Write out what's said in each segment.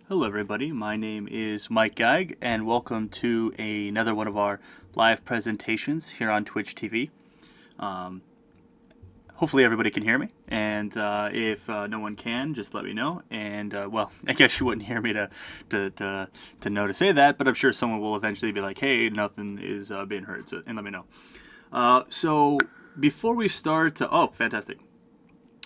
Hello everybody, my name is Mike Geig and welcome to another one of our live presentations here on Twitch TV. Hopefully everybody can hear me, and if no one can, just let me know. And well, I guess you wouldn't hear me to know to say that, but I'm sure someone will eventually be like, hey, nothing is being heard, so, and let me know. So before we start, oh, fantastic.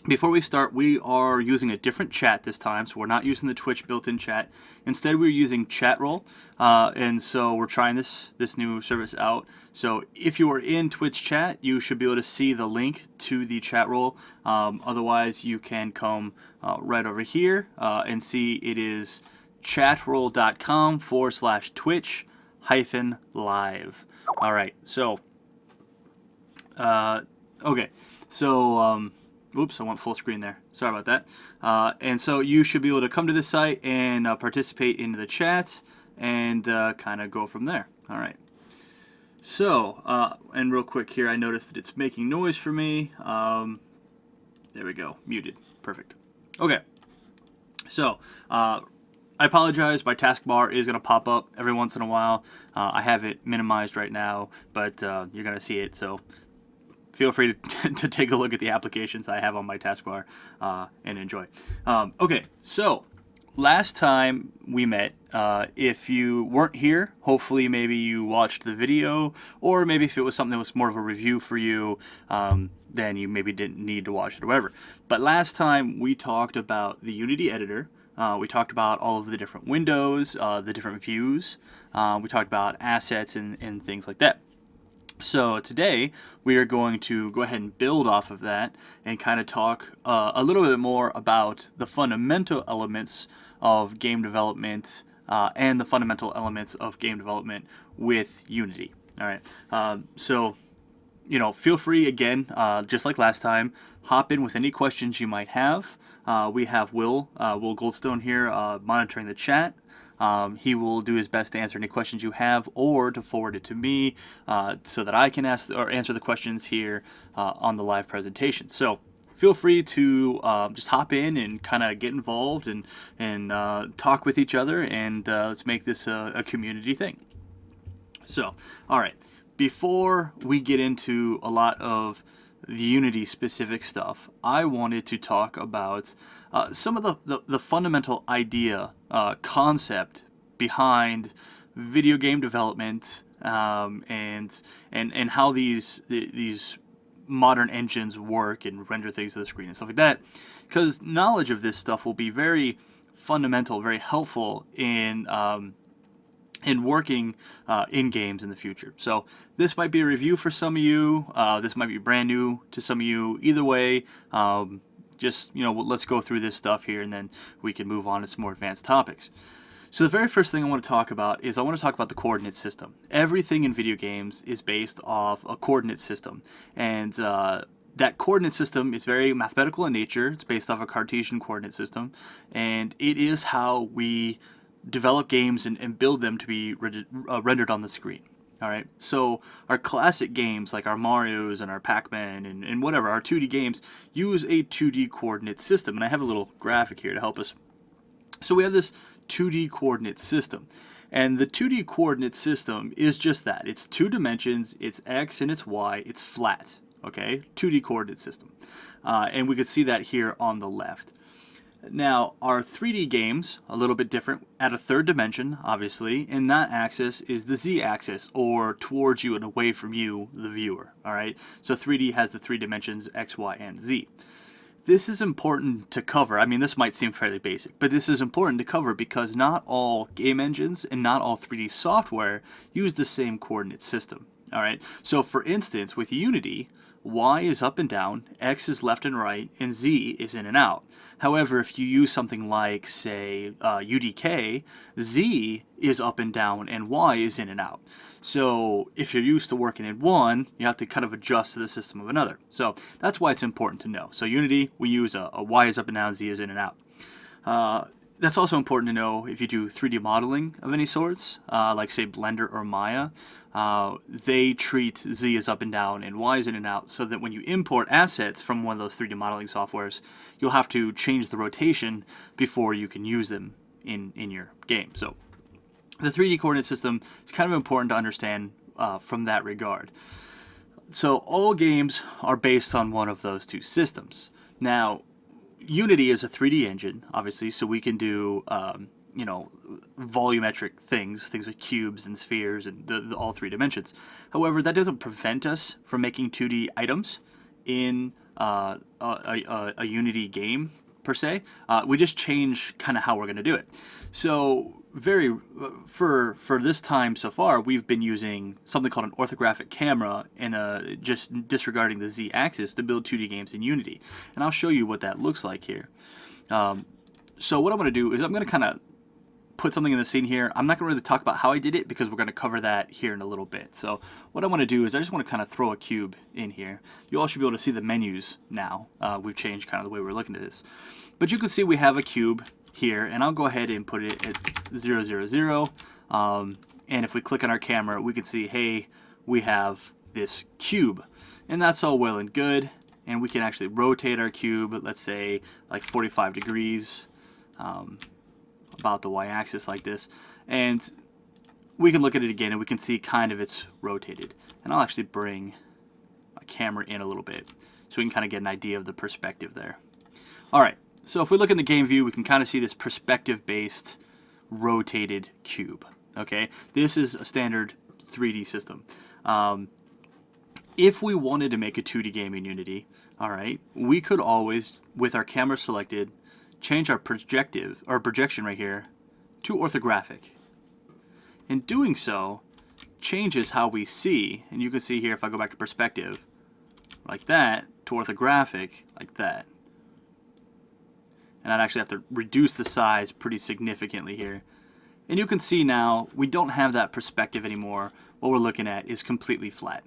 Before we start, we are using a different chat this time, so we're not using the Twitch built-in chat. Instead, we're using Chatroll, and so we're trying this new service out. So if you are in Twitch chat, you should be able to see the link to the Chatroll. Otherwise, you can come right over here and see it is chatroll.com/Twitch-live. All right, so okay, so. Oops, I went full screen there. Sorry about that. And so you should be able to come to this site and participate in the chat and kind of go from there. All right. So, and real quick here, I noticed that it's making noise for me. There we go. Muted. Perfect. Okay. So, I apologize. My taskbar is going to pop up every once in a while. I have it minimized right now, but you're going to see it. So, feel free to take a look at the applications I have on my taskbar and enjoy. Okay, so last time we met, if you weren't here, hopefully maybe you watched the video, or maybe if it was something that was more of a review for you, then you maybe didn't need to watch it or whatever. But last time we talked about the Unity editor. We talked about all of the different windows, the different views. We talked about assets and things like that. So today we are going to go ahead and build off of that and kind of talk a little bit more about the fundamental elements of game development and the fundamental elements of game development with Unity. All right. So, you know, feel free again, just like last time, hop in with any questions you might have. We have Will Goldstone here monitoring the chat. He will do his best to answer any questions you have, or to forward it to me so that I can ask or answer the questions here on the live presentation. So feel free to just hop in and kind of get involved and talk with each other, and let's make this a community thing. So, all right, before we get into a lot of the Unity specific stuff, I wanted to talk about some of the fundamental idea, concept behind video game development, and how these modern engines work and render things to the screen and stuff like that. Because knowledge of this stuff will be very fundamental, very helpful in working in games in the future. So this might be a review for some of you. This might be brand new to some of you. Either way, just, you know, let's go through this stuff here, and then we can move on to some more advanced topics. So the very first thing I want to talk about is I want to talk about the coordinate system. Everything in video games is based off a coordinate system, and that coordinate system is very mathematical in nature. It's based off a Cartesian coordinate system, and it is how we develop games and build them to be rendered on the screen. All right, so our classic games like our Marios and our Pac-Man and whatever, our 2D games, use a 2D coordinate system. And I have a little graphic here to help us. So we have this 2D coordinate system. And the 2D coordinate system is just that. It's two dimensions, it's X and it's Y, it's flat. Okay, 2D coordinate system. And we can see that here on the left. Now, our 3D games, a little bit different, at a third dimension, obviously, and that axis is the Z-axis, or towards you and away from you, the viewer, all right? So 3D has the three dimensions, X, Y, and Z. This is important to cover. I mean, this might seem fairly basic, but this is important to cover because not all game engines and not all 3D software use the same coordinate system, all right? So, for instance, with Unity, Y is up and down, X is left and right, and Z is in and out. However, if you use something like, say, UDK, Z is up and down and Y is in and out. So if you're used to working in one, you have to kind of adjust to the system of another. So that's why it's important to know. So Unity, we use a Y is up and down, Z is in and out. That's also important to know if you do 3D modeling of any sorts, like say Blender or Maya. They treat Z as up and down and Y as in and out, so that when you import assets from one of those 3D modeling softwares, you'll have to change the rotation before you can use them in your game. So the 3D coordinate system is kind of important to understand from that regard. So all games are based on one of those two systems. Now, Unity is a 3D engine, obviously, so we can do you know, volumetric things with cubes and spheres and all three dimensions. However, that doesn't prevent us from making 2D items in a Unity game per se. We just change kind of how we're going to do it. So for this time so far, we've been using something called an orthographic camera and just disregarding the z-axis to build 2D games in Unity. And I'll show you what that looks like here. So what I'm going to do is I'm going to kind of put something in the scene here. I'm not going to really talk about how I did it because we're going to cover that here in a little bit. So what I want to do is I just want to kind of throw a cube in here. You all should be able to see the menus now. We've changed kind of the way we're looking at this. But you can see we have a cube here, and I'll go ahead and put it at 0, 0, 0. And if we click on our camera, we can see, hey, we have this cube. And that's all well and good. And we can actually rotate our cube, let's say like 45 degrees. About the y-axis like this, and we can look at it again and we can see kind of it's rotated. And I'll actually bring my camera in a little bit so we can kind of get an idea of the perspective there. Alright, so if we look in the game view, we can kind of see this perspective based rotated cube. Okay, this is a standard 3D system. If we wanted to make a 2D game in Unity, alright, we could always, with our camera selected, change our projection right here to orthographic. In doing so, changes how we see, and you can see here if I go back to perspective, like that, to orthographic, like that. And I'd actually have to reduce the size pretty significantly here. And you can see now, we don't have that perspective anymore. What we're looking at is completely flat.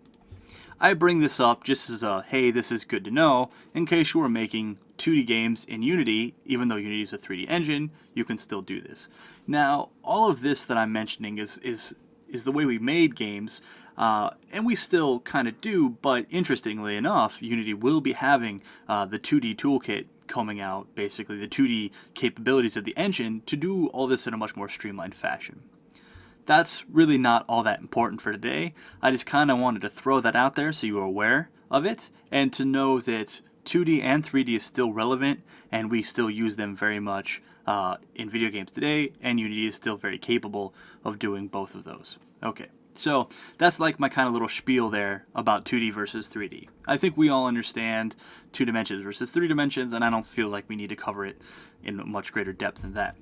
I bring this up just as a, hey, this is good to know, in case you were making 2D games in Unity. Even though Unity is a 3D engine, you can still do this. Now, all of this that I'm mentioning is the way we made games, and we still kind of do, but interestingly enough, Unity will be having the 2D toolkit coming out, basically the 2D capabilities of the engine, to do all this in a much more streamlined fashion. That's really not all that important for today. I just kind of wanted to throw that out there so you are aware of it, and to know that 2D and 3D is still relevant, and we still use them very much in video games today, and Unity is still very capable of doing both of those. Okay, so that's like my kind of little spiel there about 2D versus 3D. I think we all understand 2 dimensions versus 3 dimensions, and I don't feel like we need to cover it in much greater depth than that.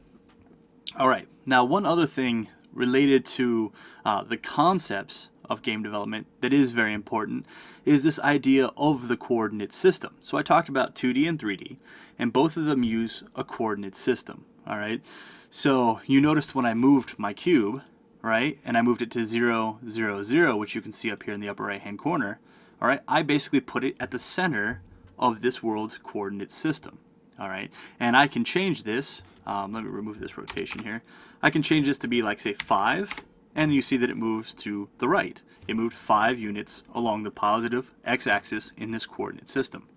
Alright, now one other thing related to the concepts of game development that is very important is this idea of the coordinate system. So I talked about 2D and 3D, and both of them use a coordinate system. Alright, so you noticed when I moved my cube, right, and I moved it to 0, 0, 0, which you can see up here in the upper right hand corner, alright, I basically put it at the center of this world's coordinate system. Alright, and I can change this. Let me remove this rotation here. I can change this to be like, say, 5, and you see that it moves to the right. It moved 5 units along the positive x-axis in this coordinate system.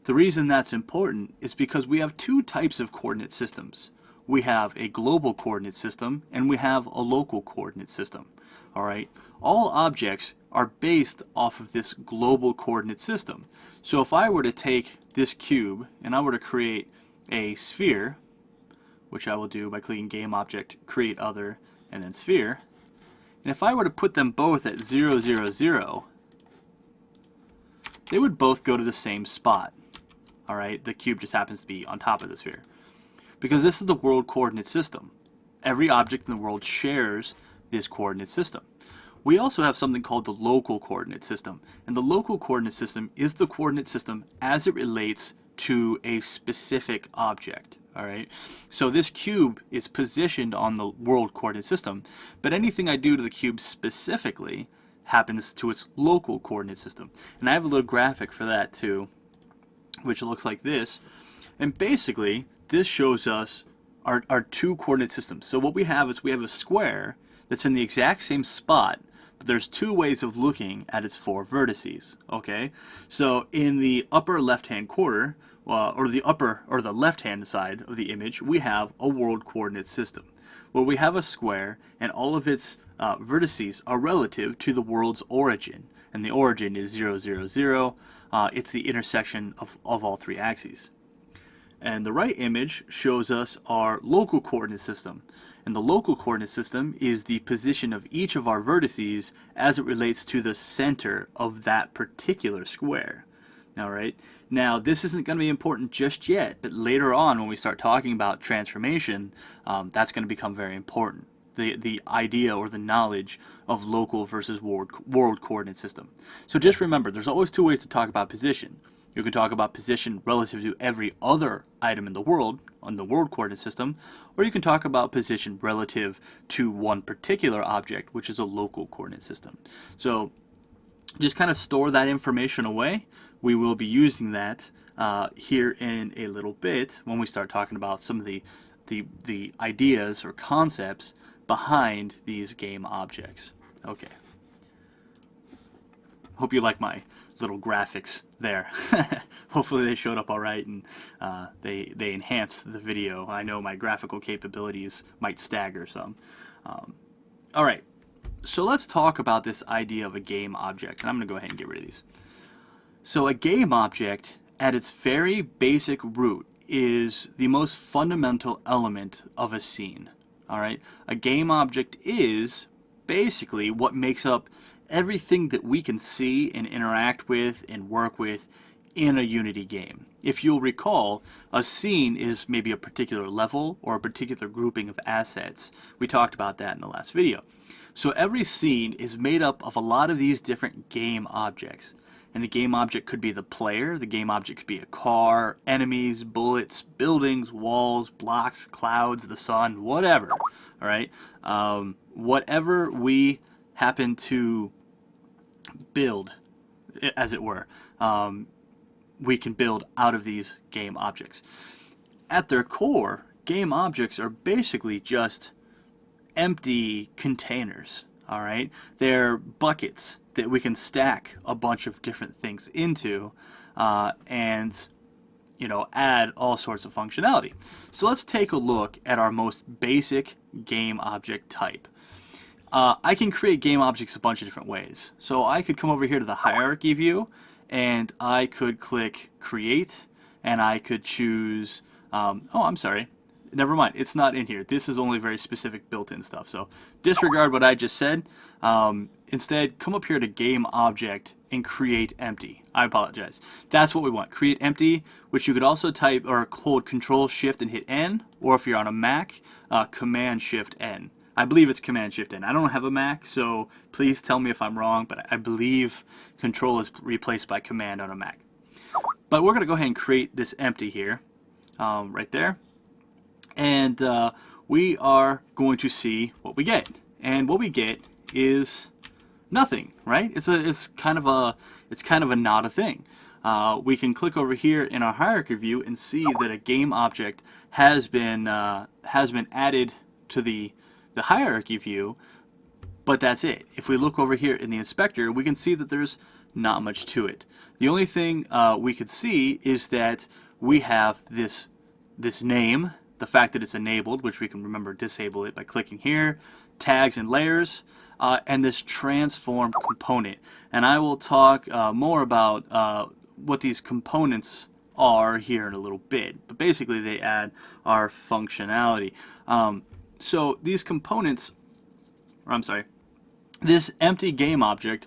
The reason that's important is because we have 2 types of coordinate systems. We have a global coordinate system, and we have a local coordinate system. Alright, all objects are based off of this global coordinate system. So if I were to take this cube and I were to create a sphere, which I will do by clicking Game Object, Create Other, and then Sphere, and if I were to put them both at 0, 0, 0, they would both go to the same spot. Alright, the cube just happens to be on top of the sphere. Because this is the world coordinate system. Every object in the world shares this coordinate system. We also have something called the local coordinate system, and the local coordinate system is the coordinate system as it relates to a specific object. Alright, so this cube is positioned on the world coordinate system, but anything I do to the cube specifically happens to its local coordinate system. And I have a little graphic for that too, which looks like this. And basically, this shows us our 2 coordinate systems. So what we have is we have a square that's in the exact same spot, but there's 2 ways of looking at its 4 vertices. Okay, so in the upper left hand corner, or the upper or the left-hand side of the image, we have a world coordinate system, where we have a square and all of its vertices are relative to the world's origin, and the origin is 0, 0, 0. It's the intersection of all three axes. And the right image shows us our local coordinate system. And the local coordinate system is the position of each of our vertices as it relates to the center of that particular square. All right. Now, this isn't going to be important just yet, but later on when we start talking about transformation, that's going to become very important. The idea or the knowledge of local versus world coordinate system. So just remember, there's always two ways to talk about position. You can talk about position relative to every other item in the world on the world coordinate system, or you can talk about position relative to one particular object, which is a local coordinate system. So just kind of store that information away. We will be using that here in a little bit when we start talking about some of the ideas or concepts behind these game objects. Okay. Hope you like my little graphics there. Hopefully they showed up all right, and they enhanced the video. I know my graphical capabilities might stagger some. All right, so let's talk about this idea of a game object, and I'm going to go ahead and get rid of these. So a game object, at its very basic root, is the most fundamental element of a scene. All right, a game object is basically what makes up everything that we can see and interact with and work with in a Unity game. If you'll recall, a scene is maybe a particular level or a particular grouping of assets. We talked about that in the last video. So every scene is made up of a lot of these different game objects. And the game object could be the player, the game object could be a car, enemies, bullets, buildings, walls, blocks, clouds, the sun, whatever. All right, whatever we happen to build, as it were, we can build out of these game objects. At their core, game objects are basically just empty containers. All right, they're buckets that we can stack a bunch of different things into, and add all sorts of functionality. So let's take a look at our most basic game object type. I can create game objects a bunch of different ways. So I could come over here to the hierarchy view, and I could click create, and I could choose, oh, I'm sorry, never mind, it's not in here. This is only very specific built-in stuff, so disregard what I just said. Instead, come up here to game object and create empty. I apologize. That's what we want, create empty, which you could also type or hold Control Shift and hit N, or if you're on a Mac, Command Shift N. I believe it's Command Shift N. I don't have a Mac, so please tell me if I'm wrong, but I believe Control is replaced by Command on a Mac. But we're going to go ahead and create this empty here, right there. And we are going to see what we get. And what we get is nothing, right? It's kind of a not a thing. We can click over here in our hierarchy view and see that a game object has been added to the hierarchy view, but that's it. If we look over here in the inspector, we can see that there's not much to it. The only thing we could see is that we have this name, the fact that it's enabled, which we can remember disable it by clicking here, tags and layers, and this transform component. And I will talk more about what these components are here in a little bit, but basically they add our functionality. So these components, or I'm sorry, this empty game object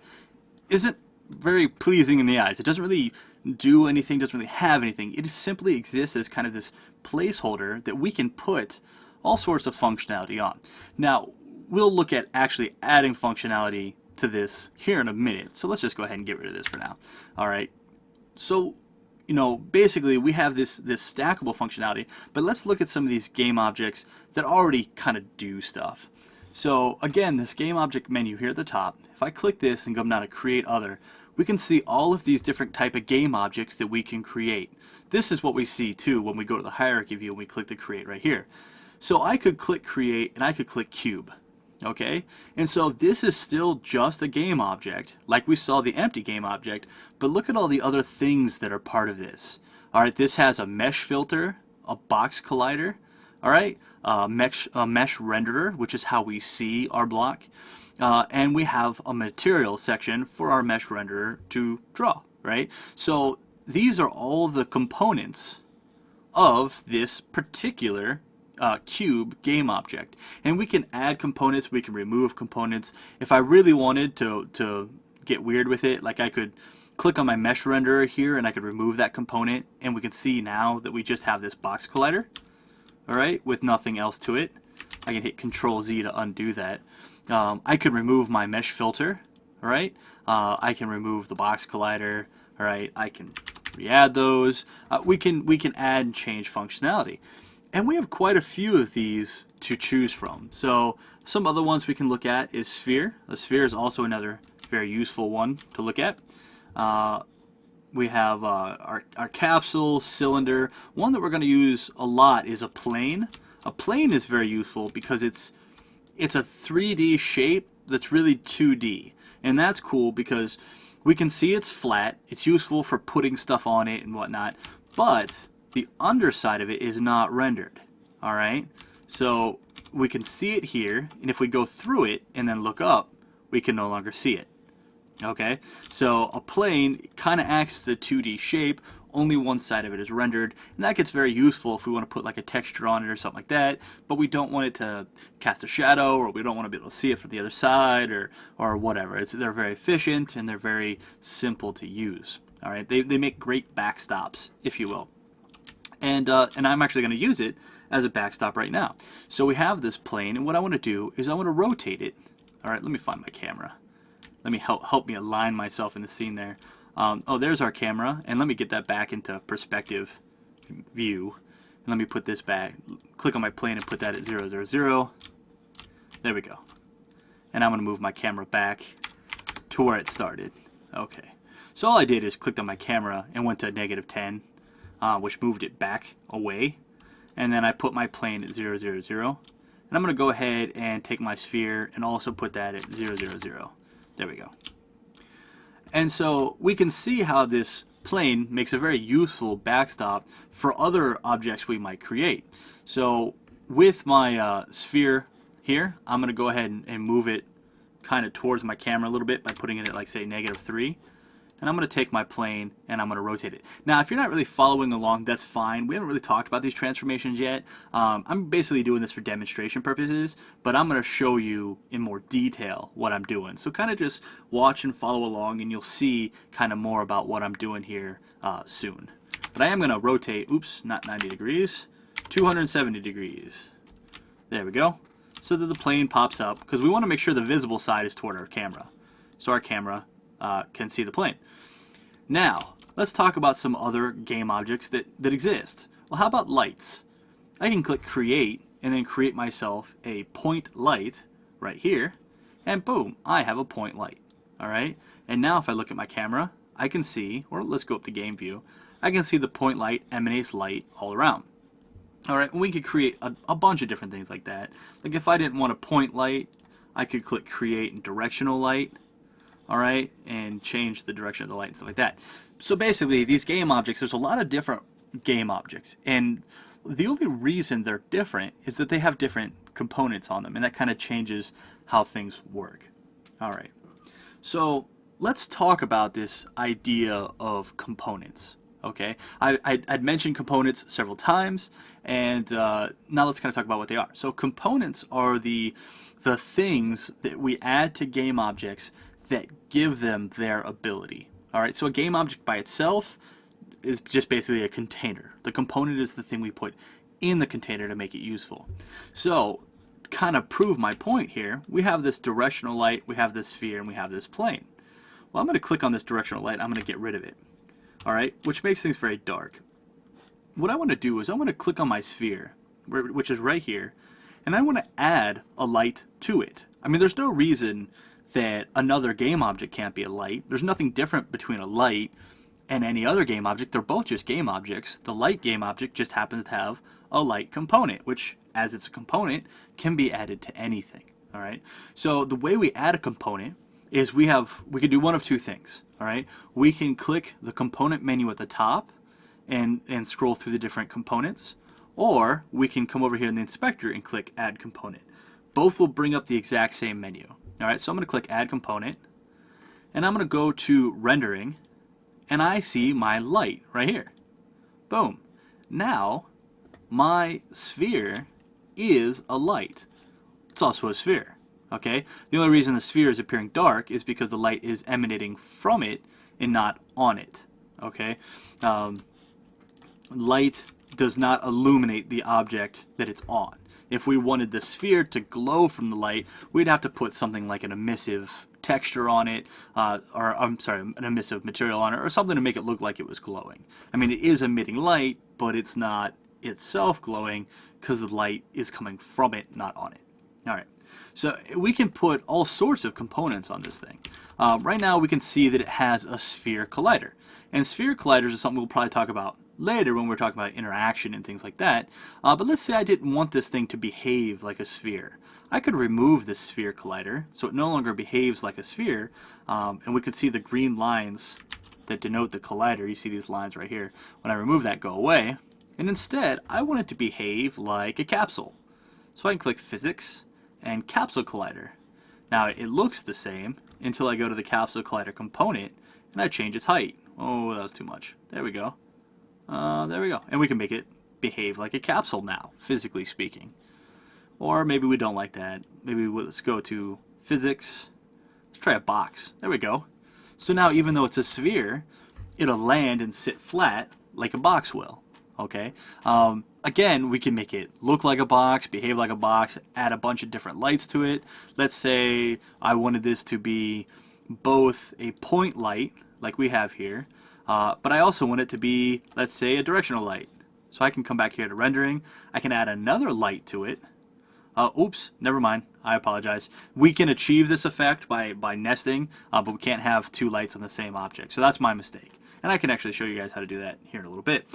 isn't very pleasing in the eyes. It doesn't really do anything, doesn't really have anything. It simply exists as kind of this placeholder that we can put all sorts of functionality on. Now, we'll look at actually adding functionality to this here in a minute. So let's just go ahead and get rid of this for now. All right. So, basically we have this stackable functionality, but let's look at some of these game objects that already kind of do stuff. So again, this game object menu here at the top, if I click this and go down to create other, we can see all of these different type of game objects that we can create. This is what we see too when we go to the hierarchy view and we click the create right here. So I could click create and I could click cube. Okay, and so this is still just a game object, like we saw the empty game object, but look at all the other things that are part of this. All right, this has a mesh filter, a box collider, all right, a mesh renderer, which is how we see our block, and we have a material section for our mesh renderer to draw, right? So these are all the components of this particular cube game object, and we can add components, we can remove components. If I really wanted to get weird with it, like I could click on my mesh renderer here and I could remove that component, and we can see now that we just have this box collider, all right, with nothing else to it. I can hit Control Z to undo that. I could remove my mesh filter, all right. I can remove the box collider, all right. I can re-add those. We can add and change functionality. And we have quite a few of these to choose from. So some other ones we can look at is sphere. A sphere is also another very useful one to look at. We have our capsule, cylinder. One that we're going to use a lot is a plane. A plane is very useful because it's a 3D shape that's really 2D. And that's cool because we can see it's flat. It's useful for putting stuff on it and whatnot. But the underside of it is not rendered, all right? So we can see it here, and if we go through it and then look up, we can no longer see it, okay? So a plane kind of acts as a 2D shape, only one side of it is rendered, and that gets very useful if we want to put like a texture on it or something like that, but we don't want it to cast a shadow, or we don't want to be able to see it from the other side, or whatever. They're very efficient, and they're very simple to use, all right? They make great backstops, if you will. And I'm actually going to use it as a backstop right now. So we have this plane, and what I want to do is I want to rotate it. All right, let me find my camera. Let me help me align myself in the scene there. Oh, there's our camera, and let me get that back into perspective view. And let me put this back. Click on my plane and put that at 0, 0, 0. There we go. And I'm going to move my camera back to where it started. Okay. So all I did is clicked on my camera and went to -10. Which moved it back away, and then I put my plane at 0, 0, 0, and I'm going to go ahead and take my sphere and also put that at 0, 0, 0. There we go. And so we can see how this plane makes a very useful backstop for other objects we might create. So with my sphere here, I'm going to go ahead and move it kind of towards my camera a little bit by putting it at, like, say, -3. And I'm going to take my plane and I'm going to rotate it. Now, if you're not really following along, that's fine. We haven't really talked about these transformations yet. I'm basically doing this for demonstration purposes, but I'm going to show you in more detail what I'm doing. So kind of just watch and follow along, and you'll see kind of more about what I'm doing here soon. But I am going to rotate, oops, not 90 degrees, 270 degrees. There we go. So that the plane pops up, because we want to make sure the visible side is toward our camera. So our camera can see the plane. Now, let's talk about some other game objects that exist. Well, how about lights? I can click Create and then create myself a point light right here, and boom, I have a point light. All right, and now if I look at my camera, I can see, or let's go up to game view, I can see the point light emanates light all around. All right, we could create a bunch of different things like that. Like if I didn't want a point light, I could click Create and Directional Light. All right, and change the direction of the light and stuff like that. So basically, these game objects, there's a lot of different game objects, and the only reason they're different is that they have different components on them, and that kind of changes how things work. All right, so let's talk about this idea of components. Okay, I'd mentioned components several times, and now let's kind of talk about what they are. So components are the things that we add to game objects that give them their ability. All right, so a game object by itself is just basically a container. The component is the thing we put in the container to make it useful. So, kind of prove my point here, we have this directional light, we have this sphere, and we have this plane. Well, I'm going to click on this directional light, I'm going to get rid of it. All right, which makes things very dark. What I want to do is I want to click on my sphere, which is right here, and I want to add a light to it. I mean, there's no reason that another game object can't be a light. There's nothing different between a light and any other game object. They're both just game objects. The light game object just happens to have a light component, which, as it's a component, can be added to anything. All right. So the way we add a component is we can do one of two things. All right. We can click the component menu at the top and scroll through the different components, or we can come over here in the inspector and click Add Component. Both will bring up the exact same menu. All right. So I'm going to click Add Component, and I'm going to go to Rendering, and I see my light right here. Boom. Now my sphere is a light. It's also a sphere. Okay? The only reason the sphere is appearing dark is because the light is emanating from it and not on it. Okay? Light does not illuminate the object that it's on. If we wanted the sphere to glow from the light, we'd have to put something like an emissive texture on it, or I'm sorry, an emissive material on it, or something to make it look like it was glowing. I mean, it is emitting light, but it's not itself glowing because the light is coming from it, not on it. All right, so we can put all sorts of components on this thing. Right now, we can see that it has a sphere collider, and sphere colliders is something we'll probably talk about later when we're talking about interaction and things like that. But let's say I didn't want this thing to behave like a sphere. I could remove this sphere collider so it no longer behaves like a sphere, and we could see the green lines that denote the collider. You see these lines right here. When I remove that, go away. And instead, I want it to behave like a capsule. So I can click Physics and Capsule Collider. Now it looks the same until I go to the Capsule Collider component and I change its height. Oh, that was too much. There we go. There we go. And we can make it behave like a capsule now, physically speaking. Or maybe we don't like that. Maybe let's go to Physics. Let's try a box. There we go. So now even though it's a sphere, it'll land and sit flat like a box will. Okay. Again, we can make it look like a box, behave like a box, add a bunch of different lights to it. Let's say I wanted this to be both a point light, like we have here, but I also want it to be, let's say, a directional light. So I can come back here to rendering. I can add another light to it. Oops, never mind. I apologize. We can achieve this effect by nesting, but we can't have two lights on the same object. So that's my mistake. And I can actually show you guys how to do that here in a little bit.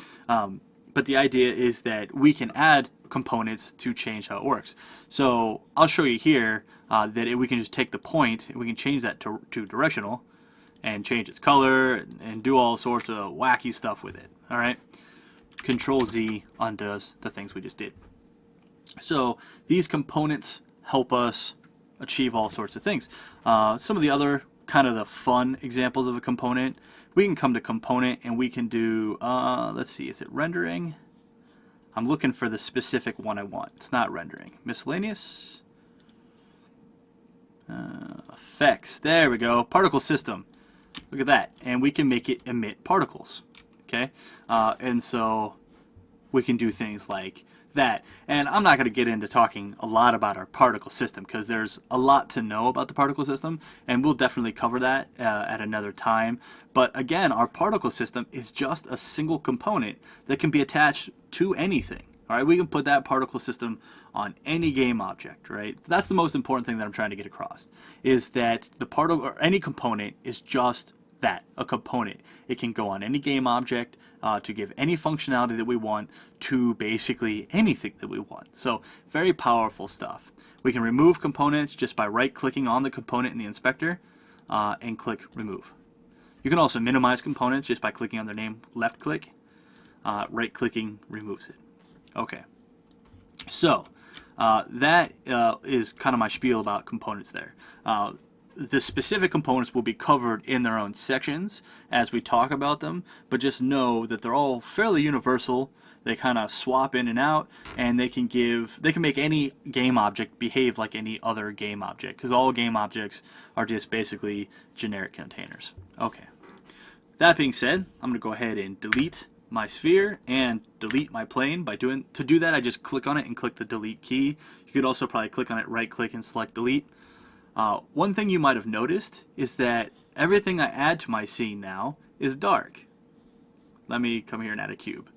But the idea is that we can add components to change how it works. So I'll show you here that we can just take the point and we can change that to directional and change its color and do all sorts of wacky stuff with it. All right. Control Z undoes the things we just did. So these components help us achieve all sorts of things. Some of the other kind of the fun examples of a component, we can come to component and we can do, let's see, is it rendering? I'm looking for the specific one I want. It's not rendering. Miscellaneous. Effects. There we go. Particle system. Look at that. And we can make it emit particles. Okay? And so we can do things like that. And I'm not going to get into talking a lot about our particle system because there's a lot to know about the particle system, and we'll definitely cover that at another time. But again, our particle system is just a single component that can be attached to anything. All right, we can put that particle system on any game object, right? That's the most important thing that I'm trying to get across, is that the particle or any component is just that, a component. It can go on any game object to give any functionality that we want to basically anything that we want. So very powerful stuff. We can remove components just by right-clicking on the component in the inspector and click remove. You can also minimize components just by clicking on their name, left-click. Right-clicking removes it. Okay. So that is kind of my spiel about components there. The specific components will be covered in their own sections as we talk about them, but just know that they're all fairly universal. They kind of swap in and out, and they can make any game object behave like any other game object, because all game objects are just basically generic containers. Okay. That being said, I'm going to go ahead and delete my sphere and delete my plane. To do that, I just click on it and click the delete key. You could also probably click on it, right click, and select delete. One thing you might have noticed is that everything I add to my scene now is dark. Let me come here and add a cube.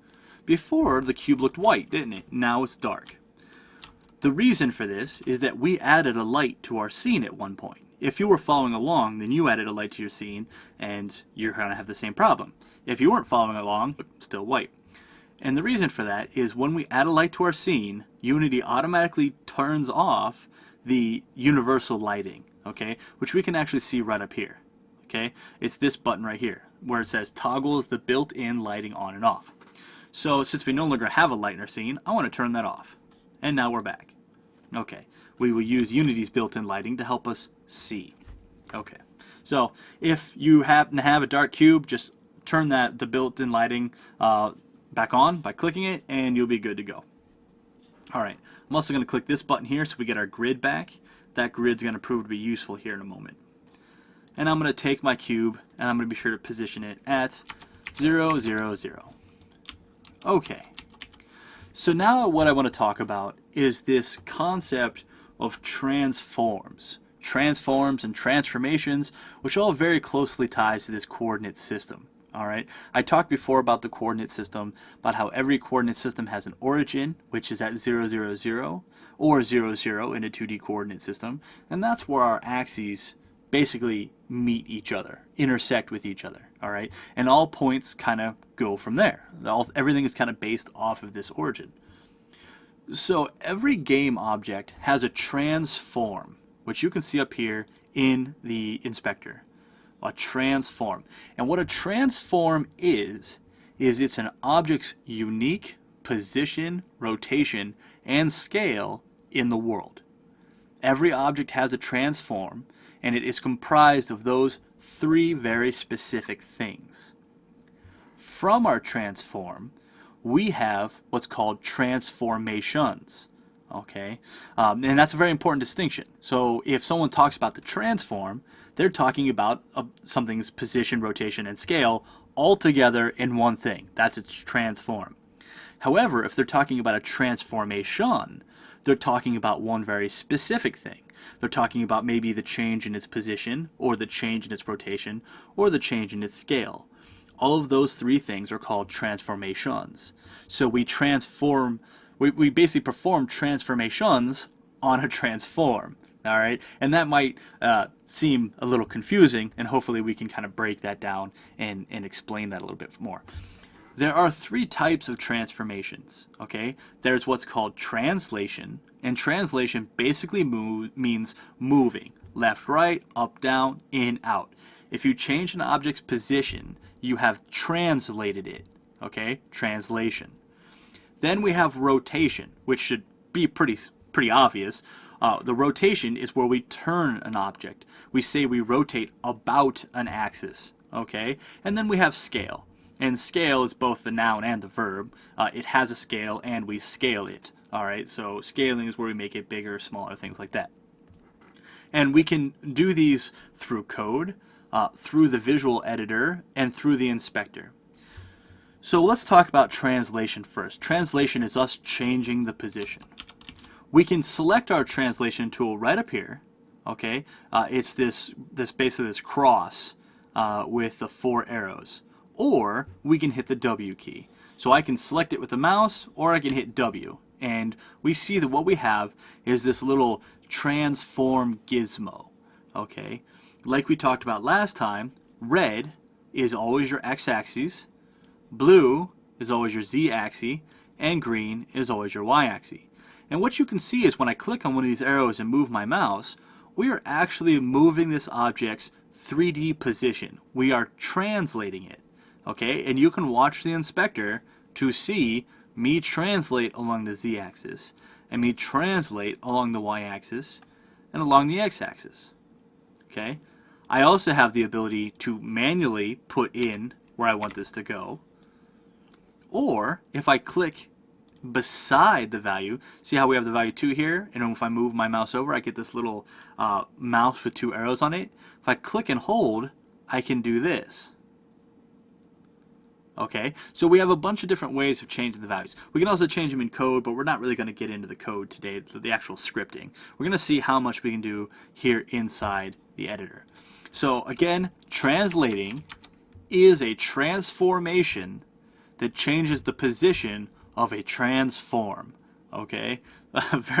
Before, the cube looked white, didn't it? Now it's dark. The reason for this is that we added a light to our scene at one point. If you were following along, then you added a light to your scene, and you're going to have the same problem. If you weren't following along, still white. And the reason for that is when we add a light to our scene, Unity automatically turns off the universal lighting, okay, which we can actually see right up here. Okay, it's this button right here where it says toggles the built-in lighting on and off. So since we no longer have a light in our scene, I want to turn that off. And now we're back. Okay, we will use Unity's built-in lighting to help us see. Okay, so if you happen to have a dark cube, just turn the built-in lighting back on by clicking it, and you'll be good to go. All right, I'm also going to click this button here so we get our grid back. That grid's going to prove to be useful here in a moment. And I'm going to take my cube and I'm going to be sure to position it at 0, 0, 0. Okay. So now what I want to talk about is this concept of transforms. Transforms and transformations, which all very closely ties to this coordinate system. All right. I talked before about the coordinate system, about how every coordinate system has an origin, which is at 0, 0, 0, or 0, 0 in a 2D coordinate system. And that's where our axes basically meet each other, intersect with each other, all right? And all points kind of go from there. Everything is kind of based off of this origin. So every game object has a transform, which you can see up here in the inspector. A transform. And what a transform is it's an object's unique position, rotation, and scale in the world. Every object has a transform, and it is comprised of those three very specific things. From our transform, we have what's called transformations. Okay, and that's a very important distinction. So if someone talks about the transform, they're talking about something's position, rotation, and scale all together in one thing. That's its transform. However, if they're talking about a transformation, they're talking about one very specific thing. They're talking about maybe the change in its position, or the change in its rotation, or the change in its scale. All of those three things are called transformations. So we basically perform transformations on a transform. All right, and that might seem a little confusing, and hopefully we can kind of break that down and explain that a little bit more. There are three types of transformations, okay? There's what's called translation, and translation basically means moving, left, right, up, down, in, out. If you change an object's position, you have translated it, okay? Translation. Then we have rotation, which should be pretty obvious. The rotation is where we turn an object. We say we rotate about an axis, okay? And then we have scale. And scale is both the noun and the verb. It has a scale and we scale it. All right, so scaling is where we make it bigger, smaller, things like that. And we can do these through code, through the visual editor, and through the inspector. So let's talk about translation first. Translation is us changing the position. We can select our translation tool right up here. Okay, it's basically this cross with the 4 arrows. Or we can hit the W key. So I can select it with the mouse, or I can hit W. And we see that what we have is this little transform gizmo. Okay, like we talked about last time, red is always your x-axis, blue is always your z-axis, and green is always your y-axis. And what you can see is when I click on one of these arrows and move my mouse, we are actually moving this object's 3D position. We are translating it. Okay, and you can watch the inspector to see me translate along the z-axis, and me translate along the y-axis, and along the x-axis. Okay, I also have the ability to manually put in where I want this to go, or if I click beside the value, see how we have the value 2 here, and if I move my mouse over, I get this little mouse with 2 arrows on it. If I click and hold, I can do this. Okay, so we have a bunch of different ways of changing the values. We can also change them in code, but we're not really going to get into the code today, the actual scripting. We're going to see how much we can do here inside the editor. So again, translating is a transformation that changes the position of a transform. Okay,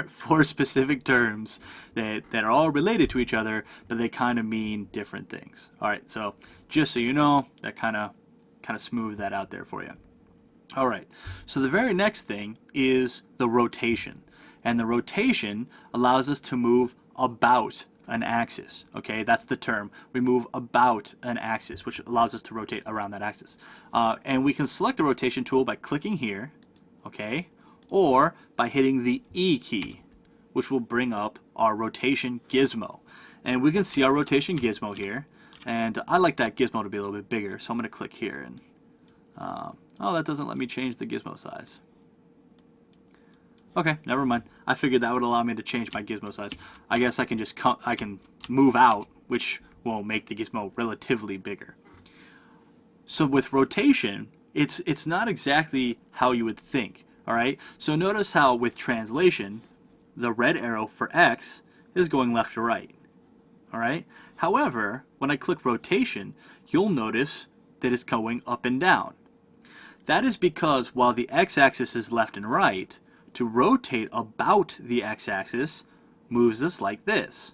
4 specific terms that are all related to each other, but they kind of mean different things. All right, so just so you know, that kind of smooth that out there for you. All right, so the very next thing is the rotation. And the rotation allows us to move about an axis. Okay, that's the term. We move about an axis, which allows us to rotate around that axis. And we can select the rotation tool by clicking here, okay, or by hitting the E key, which will bring up our rotation gizmo. And we can see our rotation gizmo here. And I like that gizmo to be a little bit bigger, so I'm going to click here. And oh, that doesn't let me change the gizmo size. Okay, never mind. I figured that would allow me to change my gizmo size. I guess I can just I can move out, which will make the gizmo relatively bigger. So with rotation, it's not exactly how you would think. All right. So notice how with translation, the red arrow for X is going left to right. All right. However, when I click rotation, you'll notice that it's going up and down. That is because while the x-axis is left and right, to rotate about the x-axis moves us like this.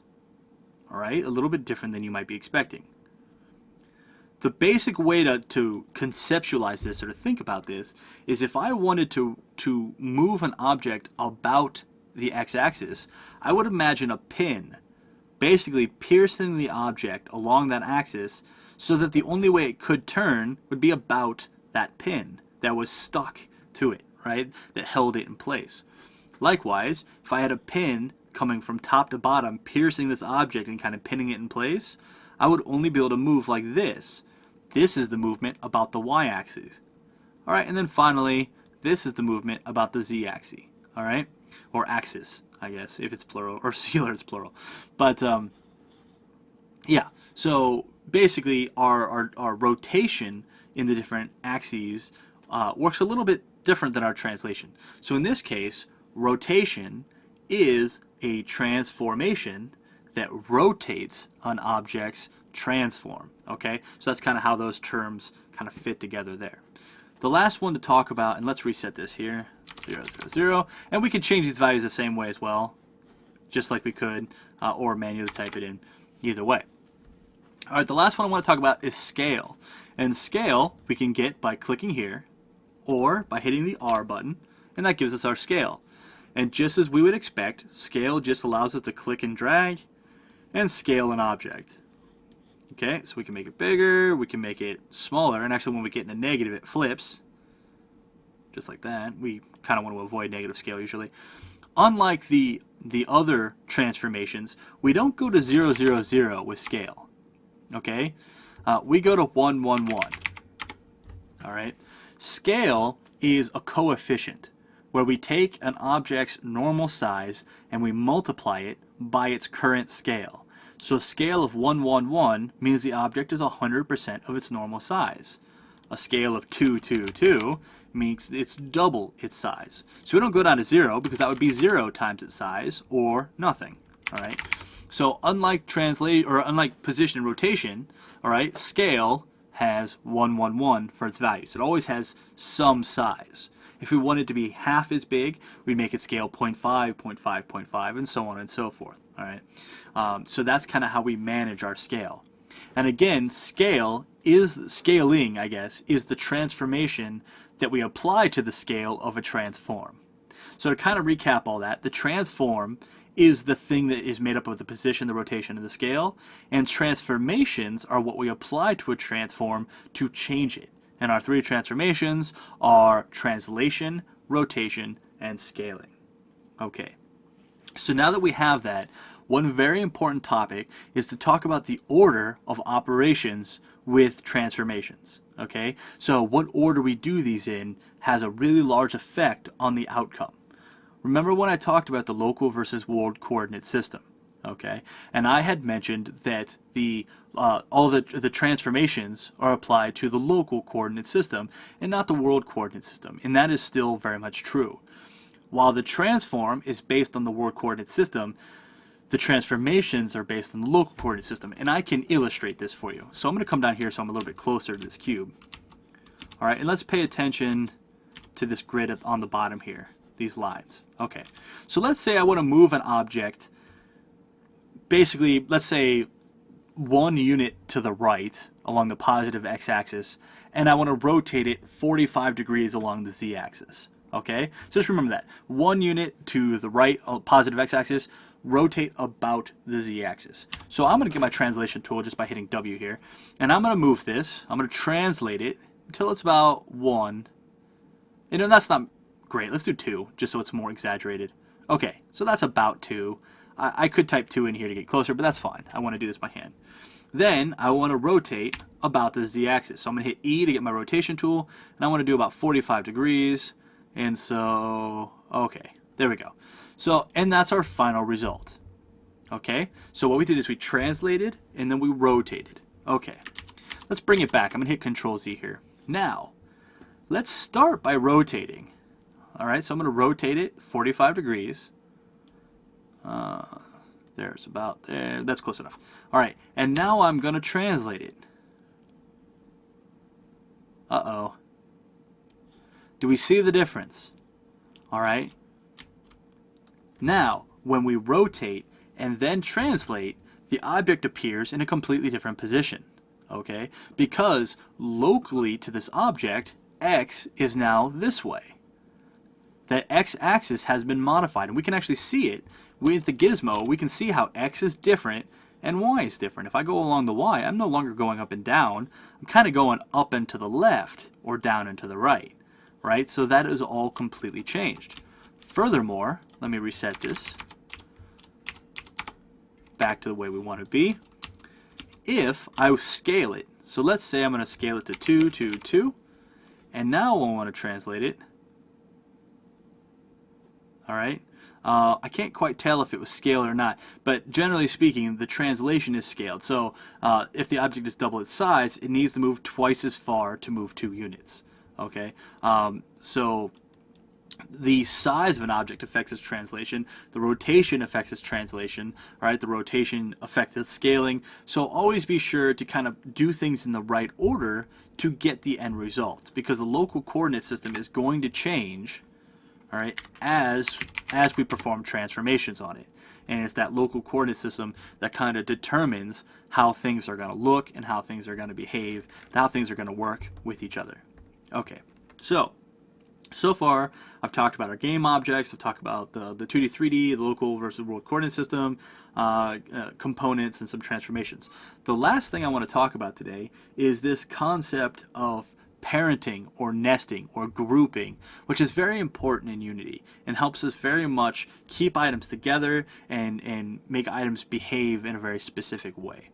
All right, a little bit different than you might be expecting. The basic way to conceptualize this or to think about this is if I wanted to move an object about the x-axis, I would imagine a pin basically piercing the object along that axis so that the only way it could turn would be about that pin that was stuck to it, right? That held it in place. Likewise, if I had a pin coming from top to bottom, piercing this object and kind of pinning it in place, I would only be able to move like this. This is the movement about the y-axis. All right, and then finally, this is the movement about the z-axis, all right? Or axis, I guess, if it's plural, or singular, it's plural. But, yeah, so basically our rotation in the different axes works a little bit different than our translation. So in this case, rotation is a transformation that rotates an object's transform. Okay, so that's kind of how those terms kind of fit together there. The last one to talk about, and let's reset this here, 0, 0, 0, and we can change these values the same way as well, just like we could, or manually type it in, either way. All right, the last one I want to talk about is scale. And scale we can get by clicking here, or by hitting the R button, and that gives us our scale. And just as we would expect, scale just allows us to click and drag and scale an object. Okay, so we can make it bigger, we can make it smaller, and actually when we get in a negative it flips, just like that. We kind of want to avoid negative scale usually. Unlike the other transformations, we don't go to 0, 0, 0 with scale. Okay, we go to 1, 1, 1. All right, scale is a coefficient where we take an object's normal size and we multiply it by its current scale. So a scale of 1, 1, 1 means the object is 100% of its normal size. A scale of 2, 2, 2 means it's double its size. So we don't go down to 0 because that would be 0 times its size or nothing. All right. So unlike position and rotation, all right, scale has 1, 1, 1 for its values. It always has some size. If we want it to be half as big, we make it scale 0.5, 0.5, 0.5, and so on and so forth. All right. So that's kind of how we manage our scale. And again, scaling, I guess, is the transformation that we apply to the scale of a transform. So to kind of recap all that, the transform is the thing that is made up of the position, the rotation, and the scale, and transformations are what we apply to a transform to change it. And our three transformations are translation, rotation, and scaling. Okay, so now that we have that, one very important topic is to talk about the order of operations with transformations. Okay, so what order we do these in has a really large effect on the outcome. Remember when I talked about the local versus world coordinate system? Okay, and I had mentioned that all the transformations are applied to the local coordinate system and not the world coordinate system, and that is still very much true. While the transform is based on the world coordinate system, the transformations are based on the local coordinate system, and I can illustrate this for you. So I'm going to come down here so I'm a little bit closer to this cube. All right, and let's pay attention to this grid on the bottom here, these lines. Okay, so let's say I want to move an object, basically, let's say 1 unit to the right along the positive x-axis, and I want to rotate it 45 degrees along the z-axis. Okay, so just remember that. 1 unit to the right, positive x-axis, rotate about the z-axis. So I'm going to get my translation tool just by hitting W here, and I'm going to move this. I'm going to translate it until it's about 1. You know, that's not great. Let's do 2, just so it's more exaggerated. Okay, so that's about 2. I could type 2 in here to get closer, but that's fine. I want to do this by hand. Then I want to rotate about the z-axis. So I'm going to hit E to get my rotation tool, and I want to do about 45 degrees. And so, okay, there we go. So, and that's our final result. Okay, so what we did is we translated and then we rotated. Okay, let's bring it back. I'm going to hit Control Z here. Now, let's start by rotating. All right, so I'm going to rotate it 45 degrees. There's about there. That's close enough. All right, and now I'm going to translate it. Uh-oh. Do we see the difference? All right. Now, when we rotate and then translate, the object appears in a completely different position. Okay? Because locally to this object, X is now this way. The x-axis has been modified, and we can actually see it with the gizmo. We can see how X is different and Y is different. If I go along the Y, I'm no longer going up and down. I'm kind of going up and to the left or down and to the right. Right? So that is all completely changed. Furthermore, let me reset this back to the way we want to be. If I scale it, so let's say I'm going to scale it to 2, 2, 2, and now I want to translate it. All right. I can't quite tell if it was scaled or not, but generally speaking, the translation is scaled. So if the object is double its size, it needs to move twice as far to move 2 units. Okay. So the size of an object affects its translation. The rotation affects its translation. All right. The rotation affects its scaling. So always be sure to kind of do things in the right order to get the end result, because the local coordinate system is going to change. All right, as we perform transformations on it. And it's that local coordinate system that kind of determines how things are going to look and how things are going to behave and how things are going to work with each other. Okay, so far I've talked about our game objects, I've talked about the 2D, 3D, the local versus world coordinate system, components, and some transformations. The last thing I want to talk about today is this concept of parenting or nesting or grouping, which is very important in Unity and helps us very much keep items together and make items behave in a very specific way.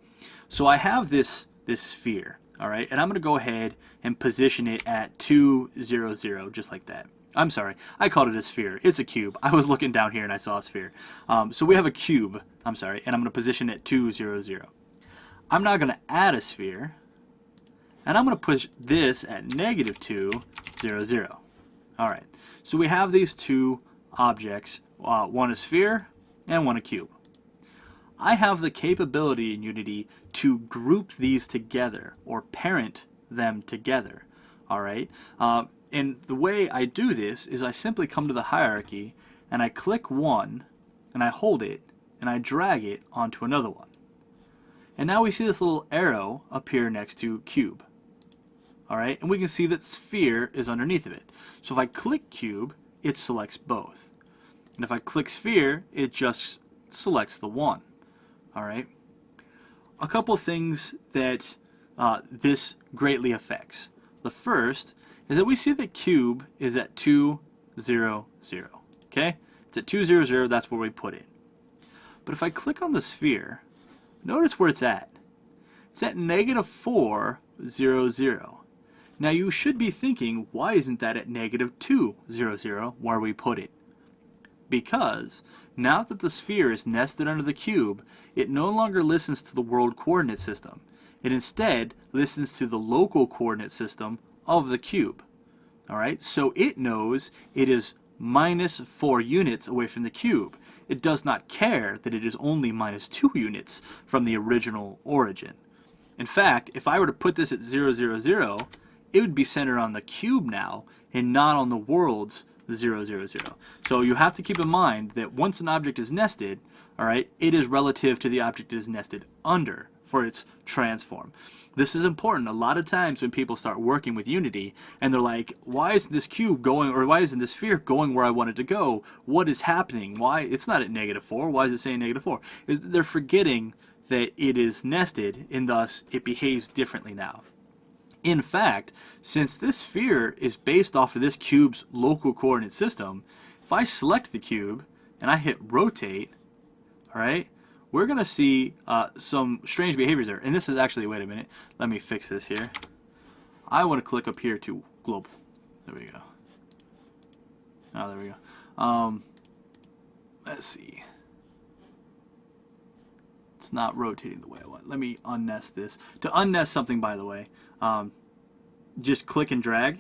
So I have this sphere, all right, and I'm going to go ahead and position it at 2, 0, 0, just like that. I'm sorry, I called it a sphere. It's a cube. I was looking down here and I saw a sphere. So we have a cube, I'm sorry, and I'm going to position it at 2, 0, 0. I'm now going to add a sphere, and I'm going to push this at -2, 0, 0. All right, so we have these two objects, one a sphere and one a cube. I have the capability in Unity to group these together or parent them together. All right, and the way I do this is I simply come to the hierarchy and I click one and I hold it and I drag it onto another one. And now we see this little arrow appear next to cube. All right, and we can see that sphere is underneath of it. So if I click cube, it selects both. And if I click sphere, it just selects the one. All right. A couple things that this greatly affects. The first is that we see that cube is at 2, 0, 0. Okay, it's at 2, 0, 0. That's where we put it. But if I click on the sphere, notice where it's at. It's at -4, 0, 0. Now you should be thinking, why isn't that at -2, 0, 0, where we put it? Because now that the sphere is nested under the cube, it no longer listens to the world coordinate system. It instead listens to the local coordinate system of the cube. All right, so it knows it is -4 units away from the cube. It does not care that it is only -2 units from the original origin. In fact, if I were to put this at 0, 0, 0, it would be centered on the cube now and not on the world's 0, 0, 0. So you have to keep in mind that once an object is nested, all right, it is relative to the object it is nested under for its transform. This is important. A lot of times when people start working with Unity and they're like, why isn't this cube going, or why isn't this sphere going where I want it to go? What is happening? Why? It's not at -4. Why is it saying -4? They're forgetting that it is nested, and thus it behaves differently now. In fact, since this sphere is based off of this cube's local coordinate system, if I select the cube and I hit rotate, all right, we're going to see some strange behaviors there. And this is actually, wait a minute, let me fix this here. I want to click up here to global. There we go. Oh, there we go. Let's see. It's not rotating the way I want. Let me unnest this. To unnest something, by the way, just click and drag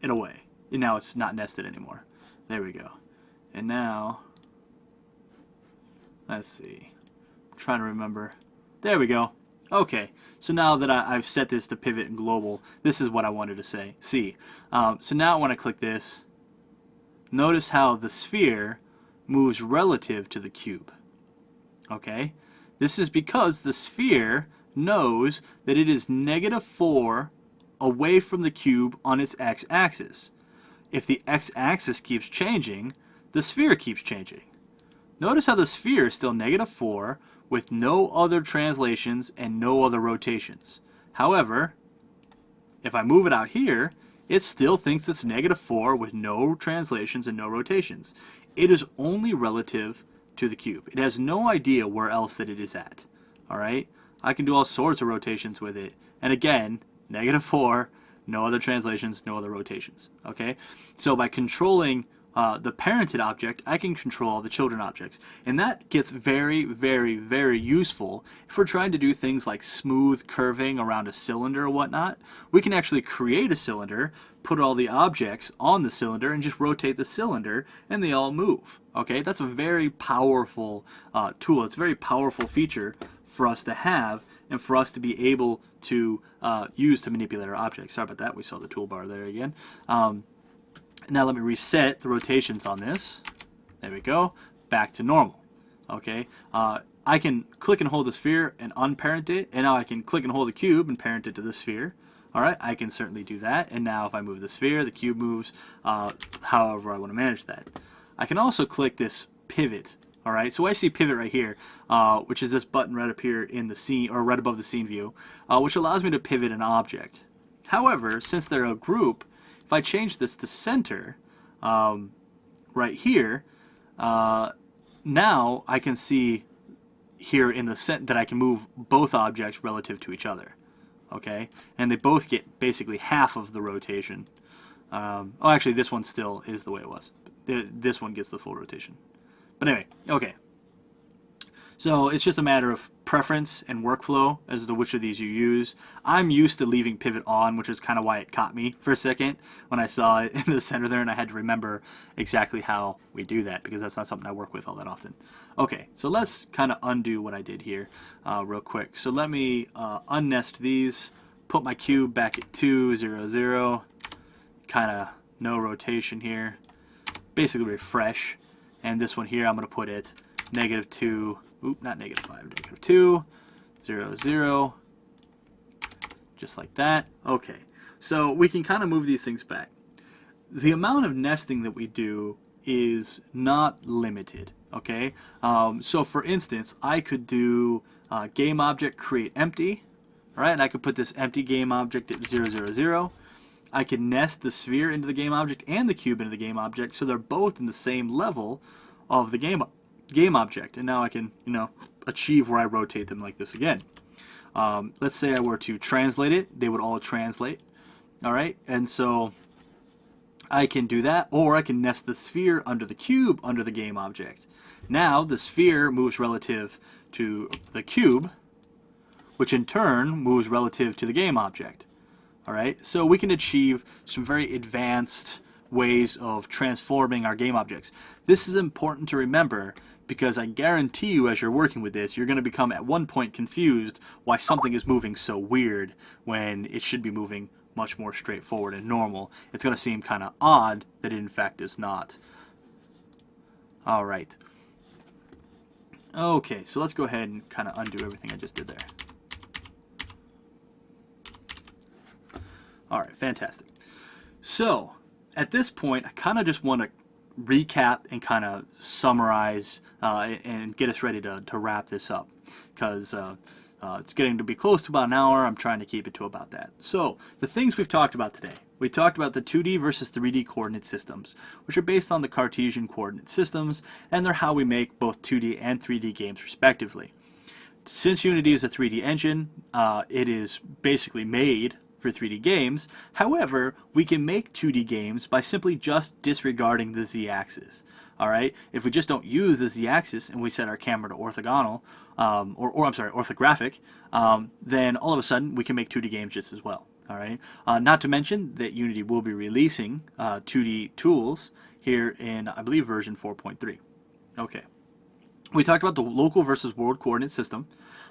it away. And now it's not nested anymore. There we go. And now, let's see. I'm trying to remember. There we go. Okay. So now that I've set this to pivot and global, this is what I wanted to see. So now I want to click this. Notice how the sphere moves relative to the cube. Okay. This is because the sphere knows that it is -4 away from the cube on its x-axis. If the x-axis keeps changing, the sphere keeps changing. Notice how the sphere is still -4 with no other translations and no other rotations. However, if I move it out here, it still thinks it's -4 with no translations and no rotations. It is only relative to the cube. It has no idea where else that it is at. Alright? I can do all sorts of rotations with it. And again, -4, no other translations, no other rotations. Okay? So by controlling the parented object, I can control all the children objects. And that gets very, very, very useful if we're trying to do things like smooth curving around a cylinder or whatnot. We can actually create a cylinder, put all the objects on the cylinder, and just rotate the cylinder, and they all move. Okay, that's a very powerful tool. It's a very powerful feature for us to have and for us to be able to use to manipulate our objects. Sorry about that. We saw the toolbar there again. Now let me reset the rotations on this. There we go. Back to normal. Okay. I can click and hold the sphere and unparent it, and now I can click and hold the cube and parent it to the sphere. Alright, I can certainly do that, and now if I move the sphere, the cube moves however I want to manage that. I can also click this pivot. Alright, so I see pivot right here, which is this button right up here in the scene, or right above the scene view, which allows me to pivot an object. However, since they're a group, if I change this to center, right here, now I can see here in the set that I can move both objects relative to each other. Okay, and they both get basically half of the rotation. Oh, actually, this one still is the way it was. This one gets the full rotation. But anyway, okay. So it's just a matter of preference and workflow as to which of these you use. I'm used to leaving pivot on, which is kind of why it caught me for a second when I saw it in the center there, and I had to remember exactly how we do that because that's not something I work with all that often. Okay, so let's kind of undo what I did here real quick. So let me unnest these, put my cube back at 2, 0, 0, kind of no rotation here, basically refresh, and this one here I'm going to put it -2, oop, not -5, -2, 0, 0, just like that. Okay, so we can kind of move these things back. The amount of nesting that we do is not limited, okay? So for instance, I could do game object create empty, right? And I could put this empty game object at 0, 0, 0. I could nest the sphere into the game object and the cube into the game object, so they're both in the same level of the game object, and now I can, you know, achieve where I rotate them like this again. Let's say I were to translate it, they would all translate. Alright, and so I can do that, or I can nest the sphere under the cube under the game object. Now the sphere moves relative to the cube, which in turn moves relative to the game object. Alright, so we can achieve some very advanced ways of transforming our game objects. This is important to remember because I guarantee you as you're working with this, you're going to become at one point confused why something is moving so weird when it should be moving much more straightforward and normal. It's going to seem kind of odd that it in fact is not. Alright. Okay, so let's go ahead and kind of undo everything I just did there. All right, fantastic. So at this point, I kind of just want to recap and kind of summarize and get us ready to wrap this up, because it's getting to be close to about an hour. I'm trying to keep it to about that. So the things we've talked about today. We talked about the 2D versus 3D coordinate systems, which are based on the Cartesian coordinate systems, and they're how we make both 2D and 3D games respectively. Since Unity is a 3D engine, it is basically made for 3D games. However, we can make 2D games by simply just disregarding the z-axis. Alright, if we just don't use the z-axis and we set our camera to orthogonal, orthographic, then all of a sudden we can make 2D games just as well. Alright, not to mention that Unity will be releasing 2D tools here in, I believe, version 4.3. Okay. We talked about the local versus world coordinate system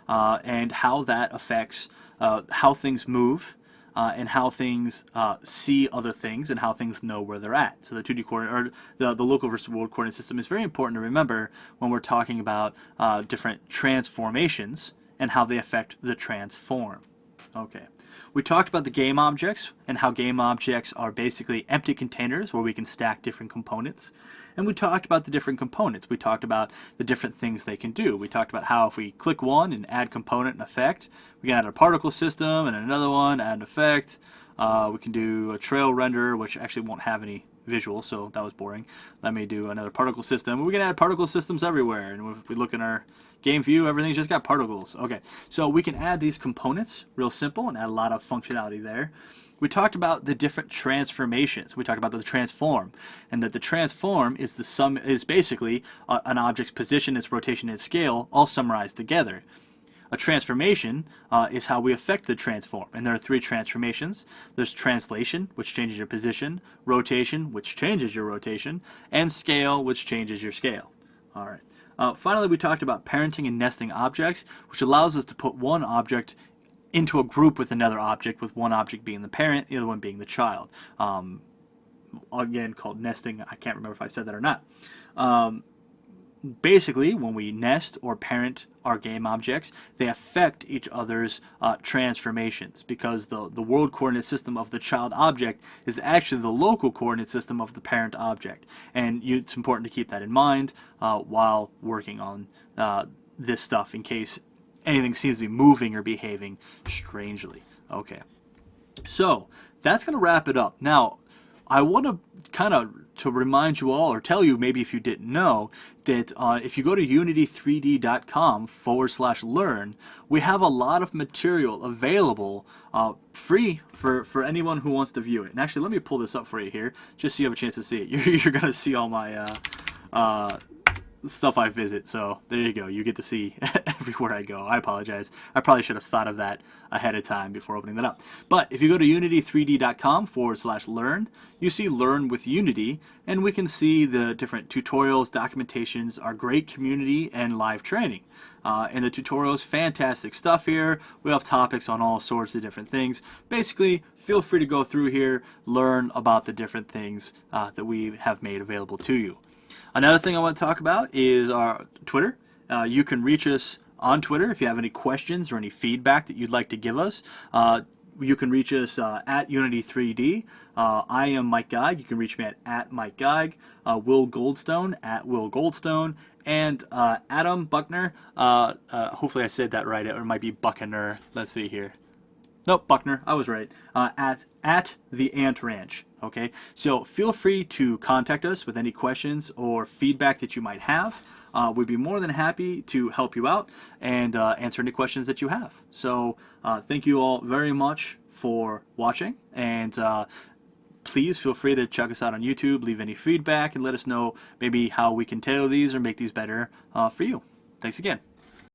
and how that affects how things move and how things see other things and how things know where they're at. So the 2D coordinate, or the local versus world coordinate system, is very important to remember when we're talking about different transformations and how they affect the transform. Okay. We talked about the game objects and how game objects are basically empty containers where we can stack different components. And we talked about the different components. We talked about the different things they can do. We talked about how if we click one and add component and effect, we can add a particle system, and another one, add an effect. We can do a trail render, which actually won't have any visual, so that was boring. Let me do another particle system. We can add particle systems everywhere, and if we look in our game view, everything's just got particles. Okay, so we can add these components real simple and add a lot of functionality there. We talked about the different transformations. We talked about the transform, and that the transform is the sum, is basically an object's position, its rotation, and its scale all summarized together. A transformation is how we affect the transform, and there are three transformations. There's translation, which changes your position, rotation, which changes your rotation, and scale, which changes your scale. All right. Finally, we talked about parenting and nesting objects, which allows us to put one object into a group with another object, with one object being the parent, the other one being the child. Again, called nesting. I can't remember if I said that or not. Basically, when we nest or parent our game objects, they affect each other's transformations, because the world coordinate system of the child object is actually the local coordinate system of the parent object. And it's important to keep that in mind while working on this stuff, in case anything seems to be moving or behaving strangely. Okay, so that's going to wrap it up. Now, I want to kind of remind you all, or tell you maybe if you didn't know, that if you go to unity3d.com/learn, we have a lot of material available free for anyone who wants to view it. And actually, let me pull this up for you here, just so you have a chance to see it. You're going to see all my stuff I visit, so there you go. You get to see everywhere I go. I apologize. I probably should have thought of that ahead of time before opening that up. But if you go to unity3d.com/learn, you see Learn with Unity, and we can see the different tutorials, documentations, our great community, and live training. And the tutorials, fantastic stuff here. We have topics on all sorts of different things. Basically, feel free to go through here, learn about the different things that we have made available to you. Another thing I want to talk about is our Twitter. You can reach us on Twitter if you have any questions or any feedback that you'd like to give us. You can reach us at Unity3D. I am Mike Geig. You can reach me at Mike Geig. Will Goldstone at Will Goldstone. And Adam Buckner. Hopefully I said that right, or it might be Buckner. Let's see here. Nope, Buckner, I was right. At the Ant Ranch. Okay, so feel free to contact us with any questions or feedback that you might have. We'd be more than happy to help you out and answer any questions that you have. So thank you all very much for watching, and please feel free to check us out on YouTube, leave any feedback, and let us know maybe how we can tailor these or make these better for you. Thanks again.